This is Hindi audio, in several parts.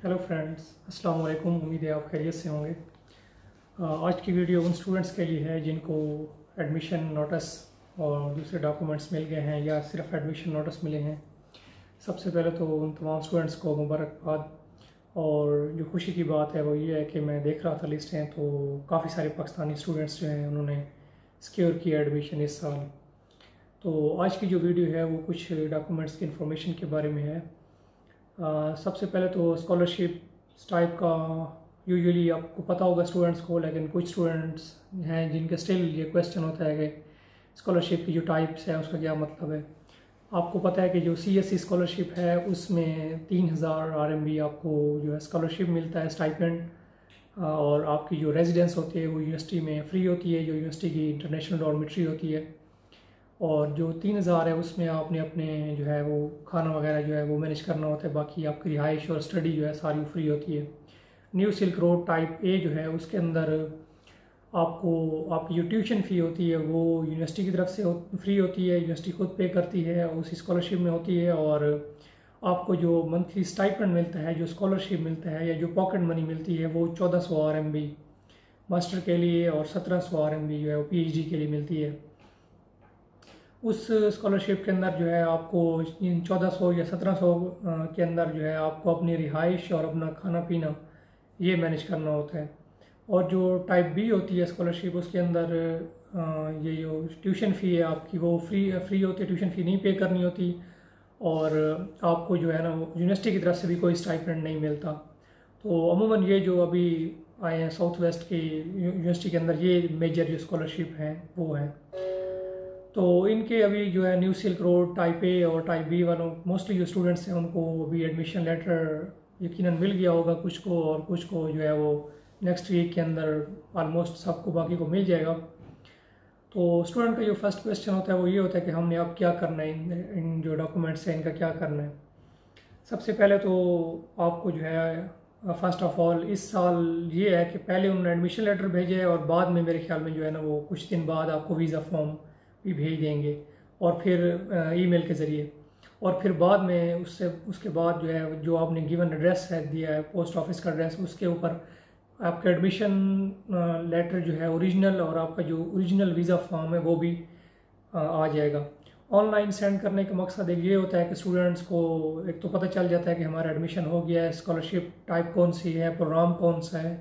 हेलो फ्रेंड्स, अस्सलाम वालेकुम। उम्मीद है आप खैरियत से होंगे। आज की वीडियो उन स्टूडेंट्स के लिए है जिनको एडमिशन नोटिस और दूसरे डॉक्यूमेंट्स मिल गए हैं या सिर्फ एडमिशन नोटिस मिले हैं। सबसे पहले तो उन तमाम स्टूडेंट्स को मुबारकबाद। और जो खुशी की बात है वो ये है कि मैं देख रहा था लिस्ट हैं तो काफ़ी सारे पाकिस्तानी स्टूडेंट्स जो हैं उन्होंने सिक्योर किया एडमिशन इस साल। तो आज की जो वीडियो है वो कुछ डॉक्यूमेंट्स की इंफॉर्मेशन के बारे में है। सबसे पहले तो स्कॉलरशिप टाइप का यूजुअली आपको पता होगा स्टूडेंट्स को, लेकिन कुछ स्टूडेंट्स हैं जिनके स्टिल ये क्वेश्चन होता है कि स्कॉलरशिप की जो टाइप्स है उसका क्या मतलब है। आपको पता है कि जो CSE स्कॉलरशिप है उसमें 3000 RMB आपको जो है स्कॉलरशिप मिलता है स्टाइपेंड। और आपकी जो रेजिडेंस होती है वो यूनिवर्सिटी में फ्री होती है, जो यूनिवर्सिटी की इंटरनेशनल डॉर्मेट्री होती है। और जो 3000 है उसमें आपने अपने जो है वो खाना वगैरह जो है वो मैनेज करना होता है, बाकी आपकी रिहाइश और स्टडी जो है सारी फ्री होती है। New silk road type A जो है उसके अंदर आपको आपकी जो ट्यूशन फ़ी होती है वो यूनिवर्सिटी की तरफ से फ्री होती है, यूनिवर्सिटी खुद पे करती है, उसी स्कॉलरशिप में होती है। और आपको जो मंथली स्टाइपेंड मिलता है, जो स्कॉलरशिप मिलता है या जो पॉकेट मनी मिलती है वो 1400 RMB मास्टर के लिए और 1700 RMB जो है वो PhD के लिए मिलती है। उस स्कॉलरशिप के अंदर जो है आपको इन 1400 या 1700 के अंदर जो है आपको अपनी रिहाइश और अपना खाना पीना ये मैनेज करना होता है। और जो टाइप बी होती है स्कॉलरशिप उसके अंदर ये जो ट्यूशन फ़ी है आपकी वो फ्री होती है, ट्यूशन फ़ी नहीं पे करनी होती। और आपको जो है ना यूनिवर्सिटी की तरफ से भी कोई स्टाइपेंड नहीं मिलता। तो अमूमन ये जो अभी आए हैं साउथ वेस्ट की यूनिवर्सिटी के अंदर ये मेजर जो स्कॉलरशिप हैं वो हैं। तो इनके अभी जो है new silk road type A और टाइप बी वालों मोस्टली जो स्टूडेंट्स हैं उनको अभी एडमिशन लेटर यकीनन मिल गया होगा कुछ को, और कुछ को जो है वो नेक्स्ट वीक के अंदर ऑलमोस्ट सबको बाकी को मिल जाएगा। तो स्टूडेंट का जो फर्स्ट क्वेश्चन होता है वो ये होता है कि हमने अब क्या करना है, इन जो डॉक्यूमेंट्स हैं इनका क्या करना है। सबसे पहले तो आपको जो है फर्स्ट ऑफ ऑल इस साल ये है कि पहले उन्होंने एडमिशन लेटर भेजे है और बाद में मेरे ख्याल में जो है ना वो कुछ दिन बाद आपको वीज़ा फॉर्म भी भेज देंगे और फिर ईमेल के ज़रिए। और फिर बाद में उसके बाद जो है जो आपने गिवन एड्रेस है दिया है पोस्ट ऑफिस का एड्रेस, उसके ऊपर आपका एडमिशन लेटर जो है ओरिजिनल और आपका जो ओरिजिनल वीज़ा फॉर्म है वो भी आ जाएगा। ऑनलाइन सेंड करने का मकसद एक ये होता है कि स्टूडेंट्स को एक तो पता चल जाता है कि हमारा एडमिशन हो गया है, स्कॉलरशिप टाइप कौन सी है, प्रोग्राम कौन सा है।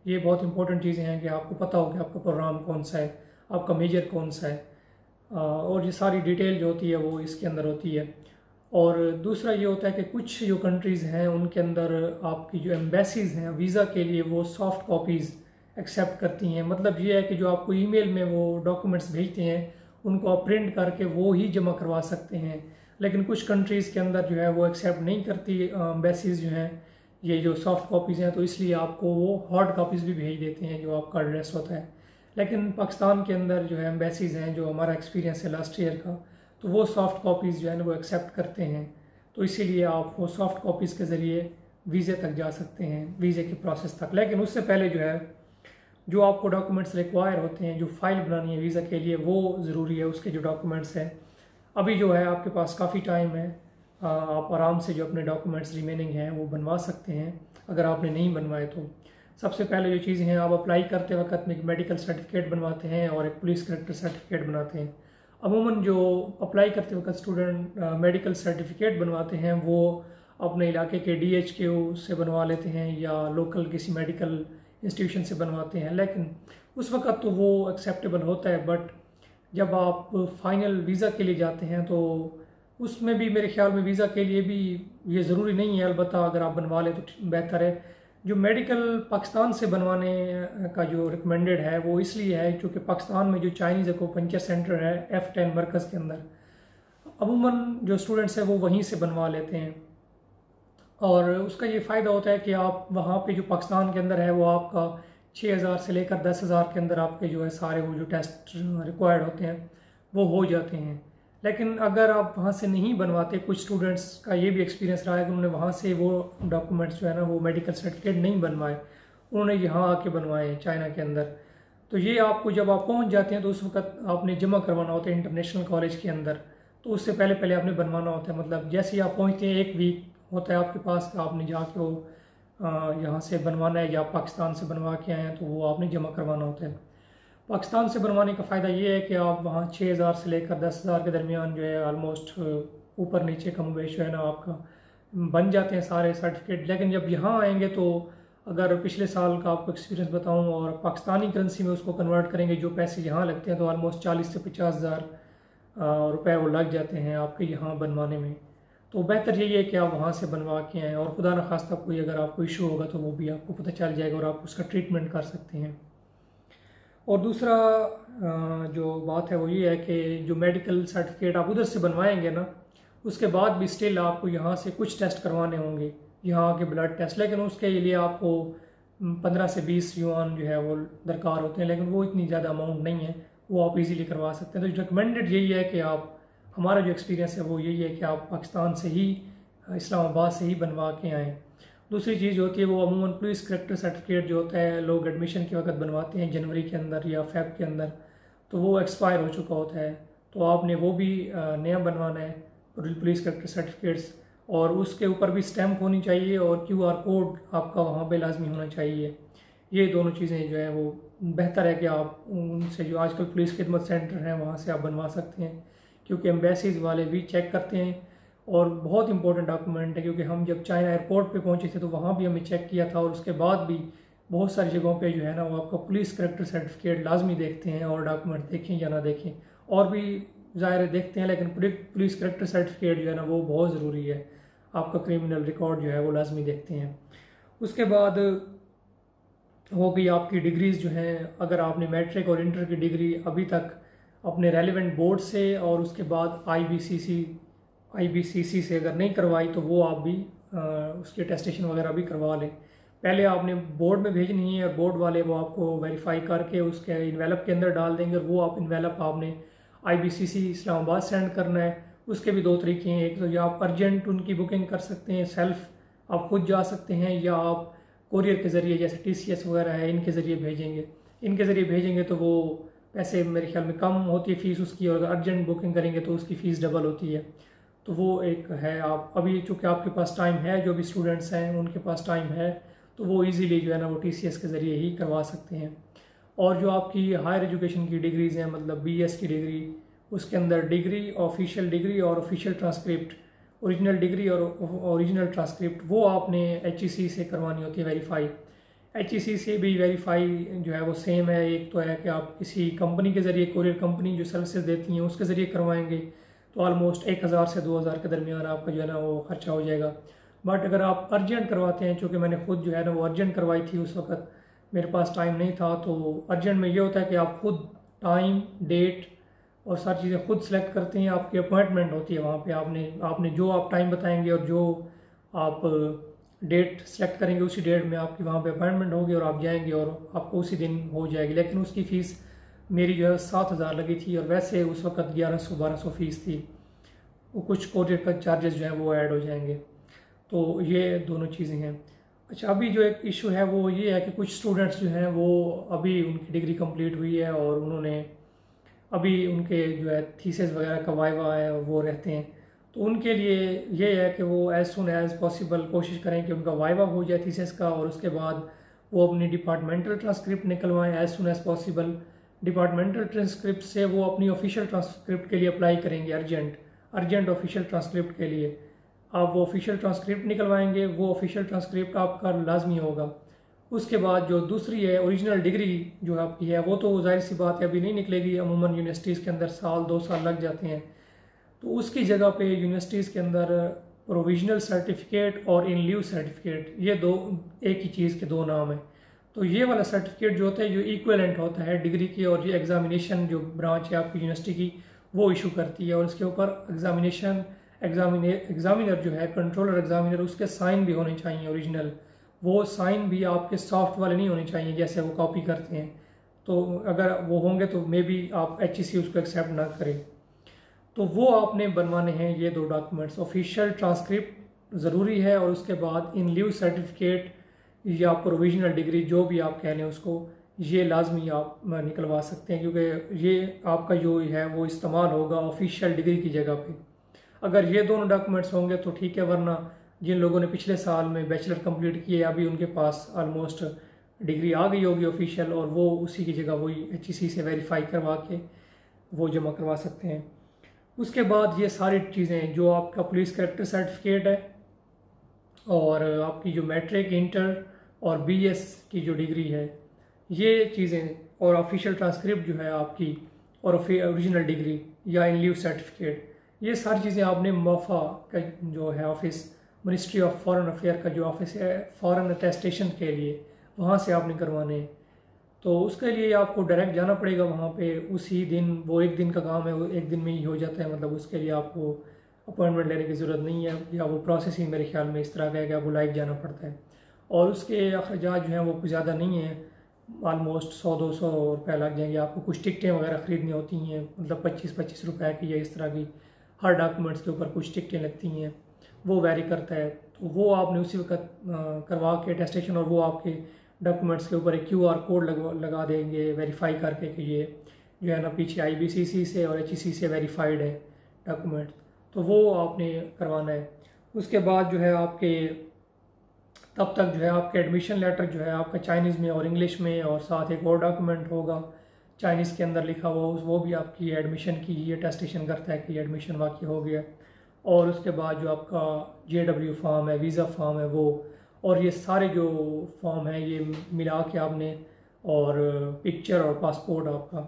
ये बहुत इंपॉर्टेंट चीज़ें हैं कि आपको पता हो कि आपका प्रोग्राम कौन सा है, आपका मेजर कौन सा है। और ये सारी डिटेल जो होती है वो इसके अंदर होती है। और दूसरा ये होता है कि कुछ जो कंट्रीज़ हैं उनके अंदर आपकी जो एम्बेसीज़ हैं वीज़ा के लिए वो सॉफ्ट कॉपीज़ एक्सेप्ट करती हैं। मतलब ये है कि जो आपको ईमेल में वो डॉक्यूमेंट्स भेजते हैं उनको आप प्रिंट करके वो ही जमा करवा सकते हैं। लेकिन कुछ कंट्रीज़ के अंदर जो है वो एक्सेप्ट नहीं करती एम्बेसीज़ जो हैं ये जो सॉफ्ट कॉपीज़ हैं, तो इसलिए आपको वो हार्ड कॉपीज़ भी भेज देते हैं जो आपका एड्रेस होता है। लेकिन पाकिस्तान के अंदर जो है एम्बेसीज़ हैं, जो हमारा एक्सपीरियंस है लास्ट ईयर का, तो वो सॉफ्ट कॉपीज़ जो है ना वो एक्सेप्ट करते हैं। तो इसीलिए आप वो सॉफ्ट कॉपीज़ के ज़रिए वीज़े तक जा सकते हैं, वीज़े की प्रोसेस तक। लेकिन उससे पहले जो है जो आपको डॉक्यूमेंट्स रिक्वायर होते हैं, जो फाइल बनानी है वीज़ा के लिए वो ज़रूरी है, उसके जो डॉक्यूमेंट्स हैं। अभी जो है आपके पास काफ़ी टाइम है, आप आराम से जो अपने डॉक्यूमेंट्स रिमेनिंग हैं वो बनवा सकते हैं अगर आपने नहीं बनवाए तो। सबसे पहले जो चीज़ें हैं, आप अप्लाई करते वक्त में एक मेडिकल सर्टिफिकेट बनवाते हैं और एक पुलिस करेक्टर सर्टिफिकेट बनाते हैं। अमूमन जो अप्लाई करते वक्त स्टूडेंट मेडिकल सर्टिफिकेट बनवाते हैं वो अपने इलाके के DHQ से बनवा लेते हैं या लोकल किसी मेडिकल इंस्टीट्यूशन से बनवाते हैं। लेकिन उस वक्त तो वो एक्सेप्टेबल होता है, बट जब आप फाइनल वीज़ा के लिए जाते हैं तो उसमें भी मेरे ख्याल में वीज़ा के लिए भी ये ज़रूरी नहीं है, अलबत्ता अगर आप बनवा लें तो बेहतर है। जो मेडिकल पाकिस्तान से बनवाने का जो रिकमेंडेड है वो इसलिए है क्योंकि पाकिस्तान में जो चाइनीज़ एक्यूपंक्चर सेंटर है F10 मरकज़ के अंदर, अमूमन जो स्टूडेंट्स हैं वो वहीं से बनवा लेते हैं। और उसका ये फ़ायदा होता है कि आप वहाँ पे जो पाकिस्तान के अंदर है वो आपका 6000 से लेकर 10,000 के अंदर आपके जो है सारे वो जो टेस्ट रिक्वायर्ड होते हैं वो हो जाते हैं। लेकिन अगर आप वहाँ से नहीं बनवाते, कुछ स्टूडेंट्स का ये भी एक्सपीरियंस रहा है कि उन्होंने वहाँ से वो डॉक्यूमेंट्स जो है ना वो मेडिकल सर्टिफिकेट नहीं बनवाए, उन्होंने यहाँ आके बनवाए चाइना के अंदर। तो ये आपको जब आप पहुँच जाते हैं तो उस वक्त आपने जमा करवाना होता है इंटरनेशनल कॉलेज के अंदर, तो उससे पहले पहले आपने बनवाना होता है। मतलब जैसे ही आप पहुँचते हैं 1 वीक होता है आपके पास, आपने जाके वो यहाँ से बनवाना है या पाकिस्तान से बनवा के आए हैं तो वो आपने जमा करवाना होता है। पाकिस्तान से बनवाने का फ़ायदा ये है कि आप वहाँ 6,000 से लेकर 10,000 के दरमियान जो है ऑलमोस्ट ऊपर नीचे कम बेश जो है ना आपका बन जाते हैं सारे सर्टिफिकेट। लेकिन जब यहाँ आएंगे तो अगर पिछले साल का आपको एक्सपीरियंस बताऊँ और पाकिस्तानी करेंसी में उसको कन्वर्ट करेंगे जो पैसे यहाँ लगते हैं तो ऑलमोस्ट 40 से 50,000 रुपये वो लग जाते हैं आपके यहाँ बनवाने में। तो बेहतर यही है कि आप वहाँ से बनवा के आएँ और खुदा न खास्ता कोई अगर आपको इशू होगा तो वो भी आपको पता चल जाएगा और आप उसका ट्रीटमेंट कर सकते हैं। और दूसरा जो बात है वो ये है कि जो मेडिकल सर्टिफिकेट आप उधर से बनवाएंगे ना उसके बाद भी स्टिल आपको यहाँ से कुछ टेस्ट करवाने होंगे, यहाँ के ब्लड टेस्ट, लेकिन उसके लिए आपको 15 से 20 युआन जो है वो दरकार होते हैं, लेकिन वो इतनी ज़्यादा अमाउंट नहीं है, वो आप इजीली करवा सकते हैं। तो रिकमेंडेड यही है कि आप, हमारा जो एक्सपीरियंस है वो यही है कि आप पाकिस्तान से ही, इस्लामाबाद से ही बनवा के आएँ। दूसरी चीज़ होती है वो अमूमन पुलिस करैक्टर सर्टिफिकेट जो होता है लोग एडमिशन के वक्त बनवाते हैं जनवरी के अंदर या फेब के अंदर, तो वो एक्सपायर हो चुका होता है, तो आपने वो भी नया बनवाना है पुलिस करैक्टर सर्टिफिकेट्स, और उसके ऊपर भी स्टैम्प होनी चाहिए और QR कोड आपका वहाँ पे लाजमी होना चाहिए। ये दोनों चीज़ें जो है वो बेहतर है कि आप उनसे, जो आजकल पुलिस खिदमत सेंटर हैं वहाँ से आप बनवा सकते हैं, क्योंकि एम्बेसीज वाले भी चेक करते हैं और बहुत इंपॉर्टेंट डॉक्यूमेंट है। क्योंकि हम जब चाइना एयरपोर्ट पे पहुंचे थे तो वहाँ भी हमें चेक किया था और उसके बाद भी बहुत सारी जगहों पे जो है ना वो आपका पुलिस करैक्टर सर्टिफिकेट लाजमी देखते हैं, और डॉक्यूमेंट देखें या ना देखें और भी ज़ाहिर देखते हैं, लेकिन पुलिस करैक्टर सर्टिफिकेट जो है ना वो बहुत ज़रूरी है, आपका क्रिमिनल रिकॉर्ड जो है वो लाजमी देखते हैं। उसके बाद हो गई आपकी डिग्रीज़ जो हैं, अगर आपने मैट्रिक और इंटर की डिग्री अभी तक अपने रेलिवेंट बोर्ड से और उसके बाद IBCC से अगर नहीं करवाई तो वो आप भी उसकी टेस्टेशन वगैरह भी करवा लें। पहले आपने बोर्ड में भेजनी है और बोर्ड वाले वो आपको वेरीफाई करके उसके इन्वेलप के अंदर डाल देंगे और वो आप इन्वेलप आपने IBCC इस्लामाबाद सेंड करना है। उसके भी दो तरीके हैं, एक तो या आप अर्जेंट उनकी बुकिंग कर सकते हैं, सेल्फ आप खुद जा सकते हैं, या आप कोरियर के ज़रिए जैसे TCS वगैरह है इनके ज़रिए भेजेंगे। इनके ज़रिए भेजेंगे तो वो पैसे मेरे ख्याल में कम होती है फ़ीस उसकी, और अगर अर्जेंट बुकिंग करेंगे तो उसकी फ़ीस डबल होती है। तो वो एक है, आप अभी चूँकि आपके पास टाइम है, जो भी स्टूडेंट्स हैं उनके पास टाइम है, तो वो इजीली जो है ना वो TCS के ज़रिए ही करवा सकते हैं। और जो आपकी हायर एजुकेशन की डिग्रीज़ हैं, मतलब BS की डिग्री, उसके अंदर डिग्री, ऑफिशियल डिग्री और ऑफिशियल ट्रांसक्रिप्ट, ओरिजिनल डिग्री और ओरिजिनल ट्रांसक्रिप्ट, वो आपने HEC से करवानी होती है वेरीफाई। HEC से भी वेरीफाई जो है वो सेम है, एक तो है कि आप किसी कंपनी के ज़रिए, कोरियर कंपनी जो सर्विसेज देती हैं उसके ज़रिए करवाएंगे तो ऑलमोस्ट 1,000 से 2,000 के दरमियान आपका जो है ना वो खर्चा हो जाएगा। बट अगर आप अर्जेंट करवाते हैं, चूँकि मैंने खुद जो है ना वो अर्जेंट करवाई थी, उस वक्त मेरे पास टाइम नहीं था, तो अर्जेंट में ये होता है कि आप खुद टाइम, डेट और सारी चीज़ें खुद सेलेक्ट करते हैं, आपकी अपॉइंटमेंट होती है वहाँ पे, आपने जो आप टाइम बताएंगे और जो आप डेट सेलेक्ट करेंगे उसी डेट में आपकी वहाँ पे अपॉइंटमेंट होगी और आप जाएंगे और आपको उसी दिन हो जाएगी। लेकिन उसकी फ़ीस मेरी जो है 7,000 लगी थी, और वैसे उस वक्त 1100-1200 फ़ीस थी, वो कुछ कोरियर का चार्जेस जो हैं वो ऐड हो जाएंगे। तो ये दोनों चीज़ें हैं। अच्छा, अभी जो एक इशू है वो ये है कि कुछ स्टूडेंट्स जो हैं वो अभी उनकी डिग्री कंप्लीट हुई है और उन्होंने अभी उनके जो है थीसिस वगैरह का वाइवा है और वो रहते हैं, तो उनके लिए ये है कि वो एज़ सुन एज़ पॉसिबल कोशिश करें कि उनका वाइवा हो जाए थीसिस का, और उसके बाद वो अपनी डिपार्टमेंटल ट्रांसक्रिप्ट निकलवाएं as soon as possible. Departmental transcript से वो अपनी ऑफिशियल ट्रांसक्रिप्ट के लिए अप्लाई करेंगे, अर्जेंट ऑफिशियल ट्रांसक्रिप्ट के लिए आप वो ऑफिशियल ट्रांसक्रिप्ट निकलवाएंगे, वो ऑफिशियल ट्रांसक्रिप्ट आपका लाजमी होगा। उसके बाद जो दूसरी है ओरिजिनल डिग्री जो आपकी है, वो तो जाहिर सी बात है अभी नहीं निकलेगी, अमूमन यूनिवर्सिटीज़ के अंदर 1-2 साल लग जाते हैं, तो उसकी जगह पे यूनिवर्सिटीज़ के अंदर प्रोविजनल सर्टिफिकेट और इन लीव सर्टिफिकेट, ये दो एक ही चीज़ के दो नाम हैं। तो ये वाला सर्टिफिकेट जो होता है जो इक्विवेलेंट होता है डिग्री की, और ये एग्जामिनेशन जो ब्रांच है आपकी यूनिवर्सिटी की वो इशू करती है, और इसके ऊपर एग्जामिनर जो है, कंट्रोलर एग्जामिनर, उसके साइन भी होने चाहिए ओरिजिनल। वो साइन भी आपके सॉफ्ट वाले नहीं होने चाहिए जैसे वो कॉपी करते हैं, तो अगर वो होंगे तो मे बी आप HEC उसको एक्सेप्ट ना करें। तो वो आपने बनवाने हैं ये दो डॉक्यूमेंट्स, ऑफिशियल ट्रांसक्रिप्ट ज़रूरी है, और उसके बाद इन लीव सर्टिफिकेट या प्रोविजनल डिग्री जो भी आप कह लें उसको, ये लाजमी आप निकलवा सकते हैं, क्योंकि ये आपका जो है वो इस्तेमाल होगा ऑफिशियल डिग्री की जगह पे। अगर ये दोनों डॉक्यूमेंट्स होंगे तो ठीक है, वरना जिन लोगों ने पिछले साल में बैचलर कंप्लीट किए अभी उनके पास ऑलमोस्ट डिग्री आ गई होगी ऑफिशियल, और वो उसी की जगह वही HEC से वेरीफाई करवा के वो जमा करवा सकते हैं। उसके बाद ये सारी चीज़ें जो आपका पुलिस कैरेक्टर सर्टिफिकेट है और आपकी जो मैट्रिक, इंटर और BS की जो डिग्री है, ये चीज़ें और ऑफिशियल ट्रांसक्रिप्ट जो है आपकी और ओरिजिनल डिग्री या इन लीव सर्टिफिकेट, ये सारी चीज़ें आपने मोफा का जो है office, ministry of foreign affair का जो ऑफिस है फॉरेन अटेस्टेशन के लिए, वहाँ से आपने करवाने हैं। तो उसके लिए आपको डायरेक्ट जाना पड़ेगा वहाँ पे उसी दिन। वो एक दिन का काम है, वो एक दिन में ही हो जाता है, मतलब उसके लिए आपको अपॉइंटमेंट लेने की ज़रूरत नहीं है, या वो प्रोसेस ही मेरे ख्याल में इस तरह का है कि आपको लाइव जाना पड़ता है। और उसके अखराजात जो हैं वो कुछ ज़्यादा नहीं है, ऑलमोस्ट 100-200 रुपये लग जाएंगे। आपको कुछ टिकटें वगैरह ख़रीदनी होती हैं, मतलब 25-25 रुपये की या इस तरह की, हर डॉक्यूमेंट्स के ऊपर कुछ टिकटें लगती हैं, वो वैरी करता है। तो वो आपने उसी वक्त करवा के अटेस्टेशन, और वो आपके डॉक्यूमेंट्स के ऊपर एक QR कोड लगा देंगे वेरीफाई करके कि ये जो है ना पीछे IBCC से और HEC से वेरीफाइड है डॉक्यूमेंट। तो वो आपने करवाना है। उसके बाद जो है आपके तब तक जो है आपके एडमिशन लेटर जो है आपका चाइनीज़ में और इंग्लिश में, और साथ एक और डॉक्यूमेंट होगा चाइनीज़ के अंदर लिखा हुआ, वो भी आपकी एडमिशन की ही अटेस्टेशन करता है कि एडमिशन वाकई हो गया। और उसके बाद जो आपका JW फॉर्म है, वीज़ा फॉर्म है वो, और ये सारे जो फॉर्म हैं ये मिला के आपने, और पिक्चर और पासपोर्ट आपका,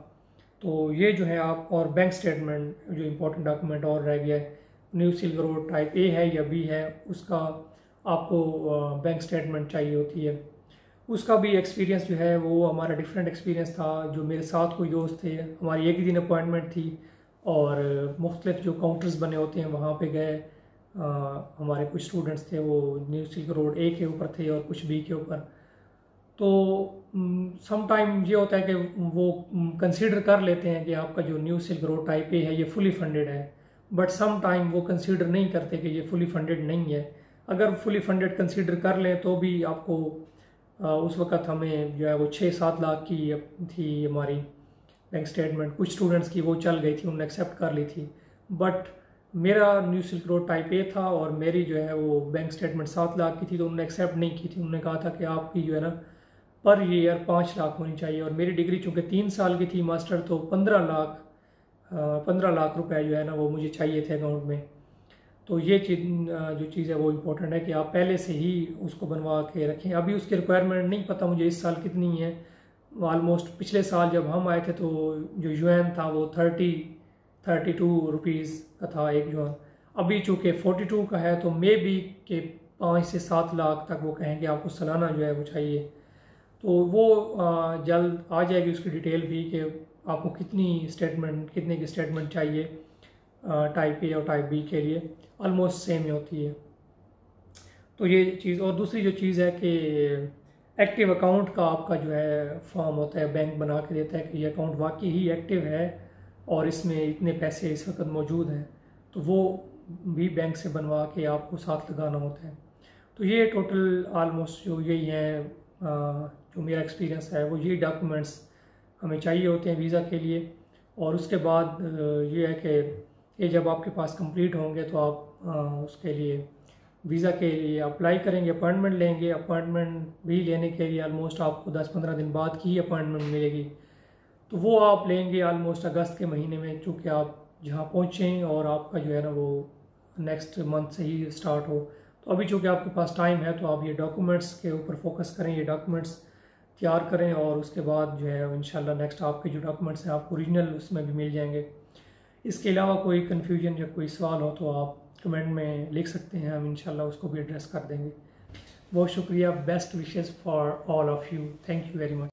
तो ये जो है आप, और बैंक स्टेटमेंट जो इम्पोर्टेंट डॉक्यूमेंट और रह गया है, new silk road type A है या B है, उसका आपको बैंक स्टेटमेंट चाहिए होती है। उसका भी एक्सपीरियंस जो है वो हमारा डिफरेंट एक्सपीरियंस था। जो मेरे साथ कोई दोस्त थे, हमारी एक ही दिन अपॉइंटमेंट थी, और मुख्तलिफ जो काउंटर्स बने होते हैं वहाँ पे गए। हमारे कुछ स्टूडेंट्स थे वो न्यू सिल्क रोड A के ऊपर थे और कुछ B के ऊपर। तो सम टाइम ये होता है कि वो कंसीडर कर लेते हैं कि आपका जो new silk road type A है ये फुली फंडेड है, बट सम टाइम वो कंसीडर नहीं करते कि ये फुली फंडेड नहीं है। अगर फुली फंडेड कंसीडर कर लें तो भी आपको उस वक़्त हमें जो है वो 6-7 लाख की थी हमारी बैंक स्टेटमेंट। कुछ स्टूडेंट्स की वो चल गई थी, उन्होंने एक्सेप्ट कर ली थी, बट मेरा new silk road type A था और मेरी जो है वो बैंक स्टेटमेंट 7 लाख की थी, तो उन्होंने एक्सेप्ट नहीं की थी। उन्होंने कहा था कि आपकी जो है ना पर ईयर 5 लाख होनी चाहिए, और मेरी डिग्री चूँकि 3 साल की थी मास्टर, तो 15 लाख रुपए जो है ना वो मुझे चाहिए थे अकाउंट में। तो ये चीज़ जो चीज़ है वो इम्पोर्टेंट है कि आप पहले से ही उसको बनवा के रखें। अभी उसकी रिक्वायरमेंट नहीं पता मुझे इस साल कितनी है। ऑलमोस्ट पिछले साल जब हम आए थे तो जो युआन था वो 32 रुपीज़ का था एक युआन। अभी चूँकि 42 का है, तो मे बी के 5 से 7 लाख तक वो कहेंगे आपको सालाना जो है वो चाहिए। तो वो जल्द आ जाएगी उसकी डिटेल भी कि आपको कितने की स्टेटमेंट चाहिए टाइप A और टाइप B के लिए, ऑलमोस्ट सेम ही होती है। तो ये चीज़, और दूसरी जो चीज़ है कि एक्टिव अकाउंट का आपका जो है फॉर्म होता है, बैंक बना के देता है कि ये अकाउंट वाकई ही एक्टिव है और इसमें इतने पैसे इस वक्त मौजूद हैं, तो वो भी बैंक से बनवा के आपको साथ लगाना होता है। तो ये टोटल ऑलमोस्ट जो यही है, जो मेरा एक्सपीरियंस है वो यही डॉक्यूमेंट्स हमें चाहिए होते हैं वीज़ा के लिए। और उसके बाद ये है कि ये जब आपके पास कंप्लीट होंगे तो आप उसके लिए वीज़ा के लिए अप्लाई करेंगे, अपॉइंटमेंट लेंगे। अपॉइंटमेंट भी लेने के लिए ऑलमोस्ट आपको 10-15 दिन बाद की अपॉइंटमेंट मिलेगी, तो वो आप लेंगे ऑलमोस्ट अगस्त के महीने में, चूँकि आप जहाँ पहुँचें और आपका जो है ना वो नेक्स्ट मंथ से ही स्टार्ट हो। तो अभी चूँकि आपके पास टाइम है तो आप ये डॉक्यूमेंट्स के ऊपर फोकस करें, ये डॉक्यूमेंट्स तैयार करें, और उसके बाद जो है इंशाल्लाह नेक्स्ट आपके जो डॉक्यूमेंट्स हैं आपको ओरिजिनल उसमें भी मिल जाएंगे। इसके अलावा कोई कन्फ्यूजन या कोई सवाल हो तो आप कमेंट में लिख सकते हैं, हम इंशाल्लाह उसको भी एड्रेस कर देंगे। बहुत शुक्रिया। Best wishes for all of you. Thank you very much.